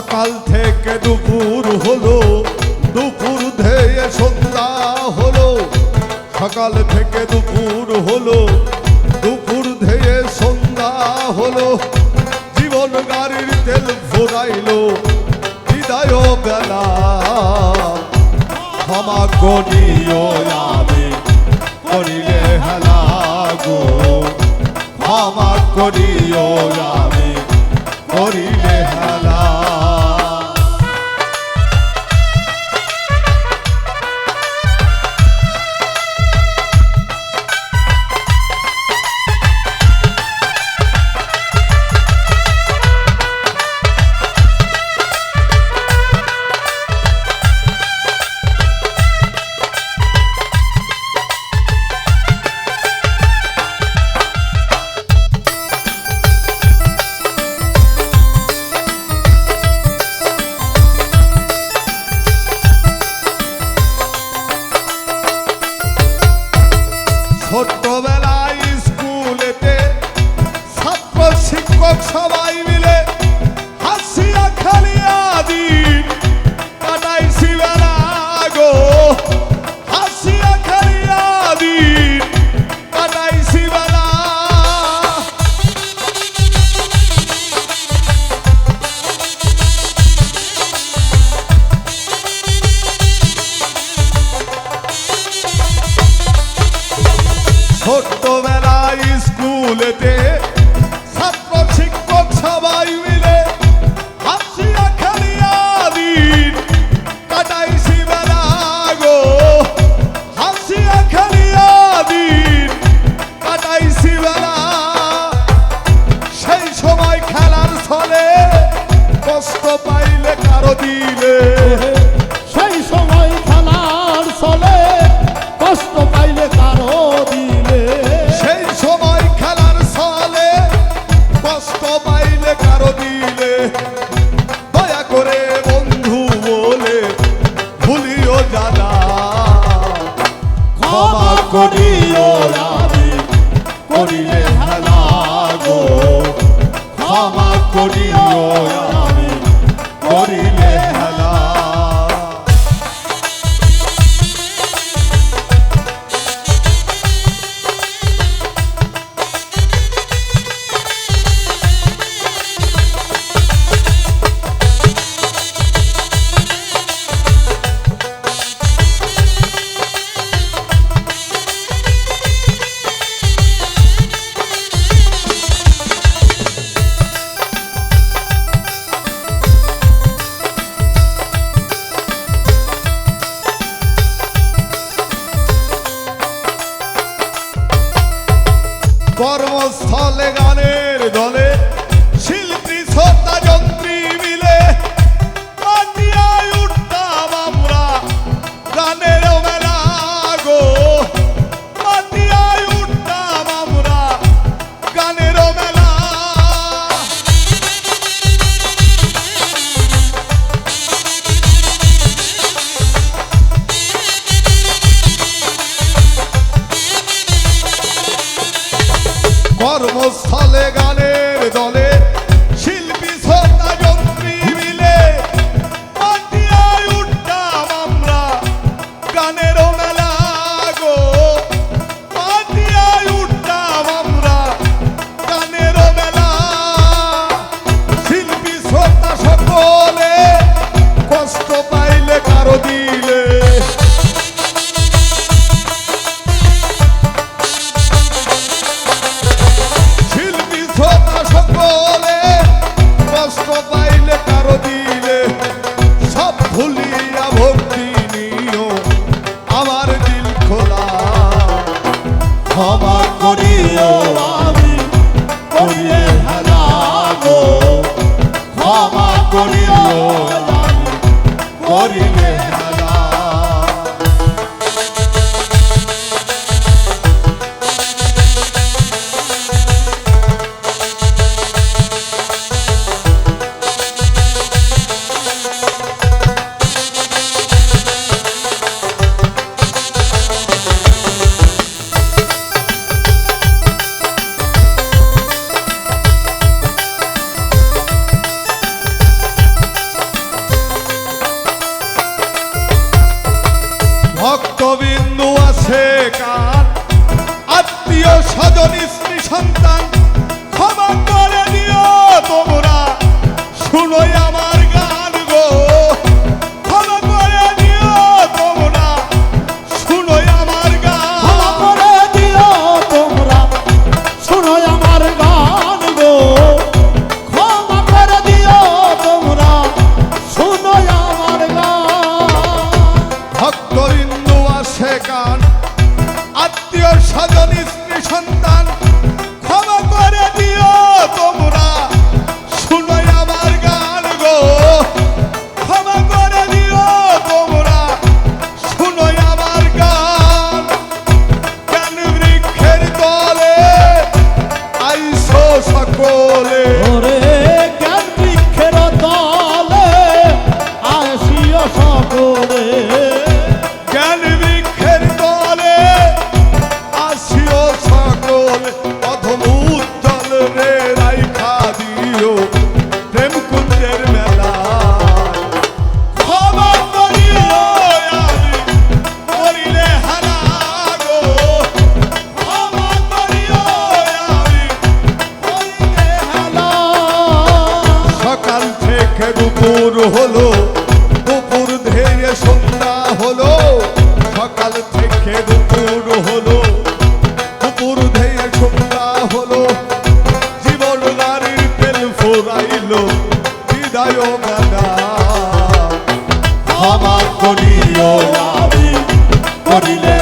সকাল থেকে দুপুর হলো, দুপুর ধেয়ে সন্ধ্যা হলো। সকাল থেকে দুপুর হলো, দুপুর ধেয়ে সন্ধ্যা হলো। জীবন গাড়ির তেল ফুরাইলো, বিদায় বেলা। ক্ষমা করিও আমি করিলে হেলা গো, ক্ষমা করিও আমি করিলে হেলা। ছোট্টবেলায় স্কুলেতে ছাত্র শিক্ষক সবাই মিলে হাসিয়া খেলিয়া দিন কাটাইছি বেলা গো, হাসিয়া খেলিয়া দিন কাটাইছি বেলা। ছোট্টবেলায় স্কুলেতে ছাত্র শিক্ষক সবাই মিলে হাসিয়া খেলিয়া দিন কাটাইছি বেলা গো, হাসিয়া খেলিয়া দিন কাটাইছি বেলা। সেই সময় খেলার ছলে কষ্ট পাইলে কারো দিলে, সেই সময় খেলার ছলে কষ্ট পাইলে কারো দিলে। সেই সময় খেলার ছলে কষ্ট পাইলে কারো দিলে। দয়া করে বন্ধু বলে ভুলিও জানা, ক্ষমা করিও আমি করিলে হেলা গো, ক্ষমা করিও আমি করিলে হেলা। কর্মস্থলে গানের দলে শিল্পী শ্রোতা যন্ত্রী মিলে কাটিয়ায় উঠতাম আমরা গানের মেলা গো, কাটিয়ায় উঠতাম আমরা গানের মেলা। কর্মস্থলে গানের দলে শিল্পী শ্রোতা যন্ত্রী মিলে কাটিয়ায় উঠতাম আমরা গানের মেলা গো, কাটিয়ায় উঠতাম আমরা গানের মেলা। শিল্পী শ্রোতা সকলে কষ্ট পাইলে কারো দিলে, সকলে কষ্ট পাইলে কারো দিলে। সব ভুলিয়া ভক্তি নিও আমার দিল খোলা, ক্ষমা করিও আমি করিলে হেলা গো, ক্ষমা করিও আমি করিলে হেলা। সকাল থেকে দুপুর হলো, দুপুর ধেয়ে সন্ধ্যা হলো, জীবন নারীর তেল ফুরাইলো, বিদায় গানা ক্ষমা করিও আমি করিলে